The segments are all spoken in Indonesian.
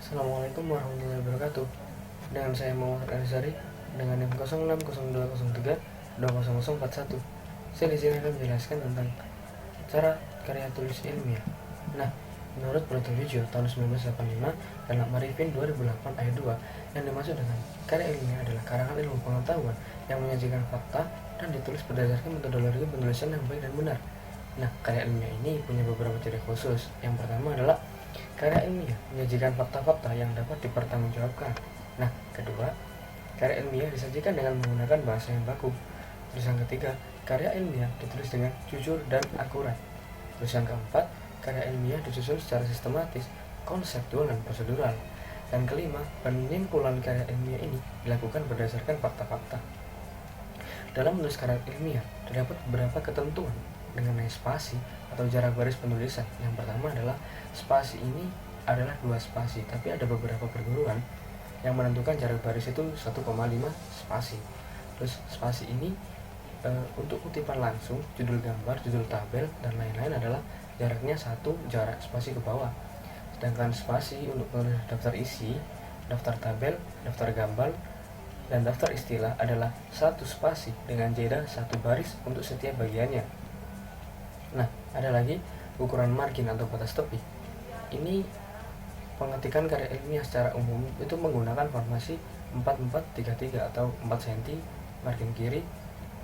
Assalamualaikum warahmatullahi wabarakatuh. Dengan saya Muhammad Arizari dengan NIM 0602032041. Saya di sini akan menjelaskan tentang cara karya tulis ilmiah. Nah, menurut Proto Video tahun 1985 dalam Arifin 2008 ayat 2, yang dimaksud dengan karya ilmiah adalah karangan ilmu pengetahuan yang menyajikan fakta dan ditulis berdasarkan metodologi penulisan yang baik dan benar. Nah, karya ilmiah ini punya beberapa ciri khusus. Yang pertama adalah karya ilmiah menyajikan fakta-fakta yang dapat dipertanggungjawabkan. Nah, kedua, karya ilmiah disajikan dengan menggunakan bahasa yang baku. Terus yang ketiga, karya ilmiah ditulis dengan jujur dan akurat. Terus yang keempat, karya ilmiah disusun secara sistematis, konseptual dan prosedural. Dan kelima, penyimpulan karya ilmiah ini dilakukan berdasarkan fakta-fakta. Dalam menulis karya ilmiah, terdapat beberapa ketentuan mengenai spasi atau jarak baris penulisan. Yang pertama adalah spasi ini adalah 2 spasi, tapi ada beberapa perguruan yang menentukan jarak baris itu 1,5 spasi. Terus spasi ini untuk kutipan langsung, judul gambar, judul tabel, dan lain-lain adalah jaraknya 1 jarak spasi ke bawah. Sedangkan spasi untuk menulis daftar isi, daftar tabel, daftar gambar, dan daftar istilah adalah 1 spasi dengan jeda 1 baris untuk setiap bagiannya. Nah, ada lagi ukuran margin atau batas tepi. Ini pengetikan karya ilmiah secara umum itu menggunakan formasi 4433 atau 4 cm margin kiri,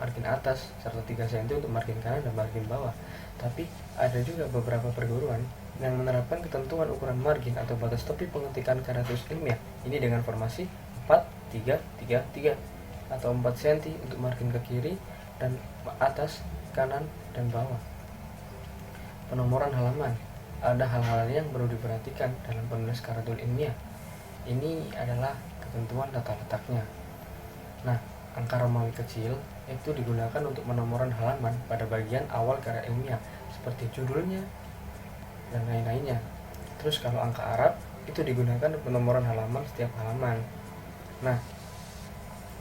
margin atas, serta 3 cm untuk margin kanan dan margin bawah. Tapi ada juga beberapa perguruan yang menerapkan ketentuan ukuran margin atau batas tepi pengetikan karya tulis ilmiah ini dengan formasi 4333 atau 4 cm untuk margin ke kiri dan atas, kanan, dan bawah. Penomoran halaman. Ada hal-hal yang perlu diperhatikan dalam penulis karya tulis ilmiah. Ini adalah ketentuan tata letaknya. Nah, angka Romawi kecil itu digunakan untuk penomoran halaman pada bagian awal karya ilmiah, seperti judulnya dan lain-lainnya. Terus kalau angka Arab itu digunakan untuk penomoran halaman setiap halaman. Nah,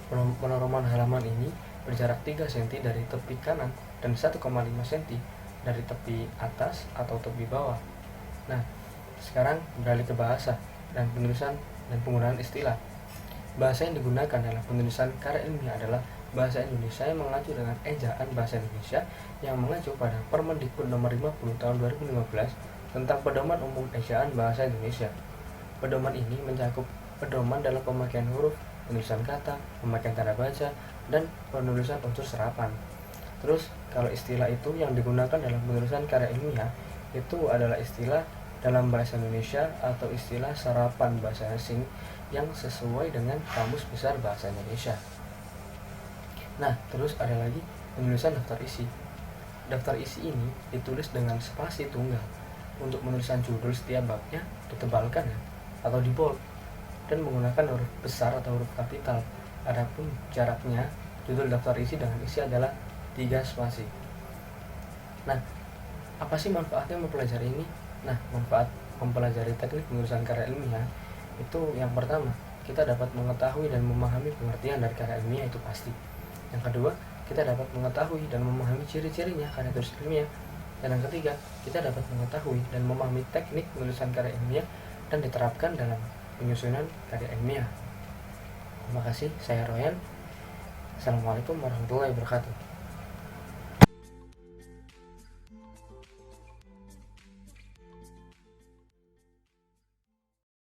penomoran halaman ini berjarak 3 cm dari tepi kanan dan 1,5 cm dari tepi atas atau tepi bawah. Nah, sekarang beralih ke bahasa dan penulisan dan penggunaan istilah. Bahasa yang digunakan dalam penulisan karya ilmiah adalah bahasa Indonesia yang mengacu dengan ejaan bahasa Indonesia yang mengacu pada Permendikbud nomor 50 tahun 2015 tentang pedoman umum ejaan bahasa Indonesia. Pedoman ini mencakup pedoman dalam pemakaian huruf, penulisan kata, pemakaian tanda baca, dan penulisan unsur serapan. Terus kalau istilah itu yang digunakan dalam penulisan karya ilmiah itu adalah istilah dalam bahasa Indonesia atau istilah serapan bahasa asing yang sesuai dengan Kamus Besar Bahasa Indonesia. Nah, terus ada lagi penulisan daftar isi. Daftar isi ini ditulis dengan spasi tunggal. Untuk penulisan judul setiap babnya ditebalkan atau di bold dan menggunakan huruf besar atau huruf kapital. Adapun jaraknya judul daftar isi dengan isi adalah 3 spasi. Nah, apa sih manfaatnya mempelajari ini? Nah, manfaat mempelajari teknik penulisan karya ilmiah itu yang pertama, kita dapat mengetahui dan memahami pengertian dari karya ilmiah itu pasti. Yang kedua, kita dapat mengetahui dan memahami ciri-cirinya karya tulis ilmiah. Dan yang ketiga, kita dapat mengetahui dan memahami teknik penulisan karya ilmiah dan diterapkan dalam penyusunan karya ilmiah. Terima kasih, saya Royan. Assalamualaikum warahmatullahi wabarakatuh.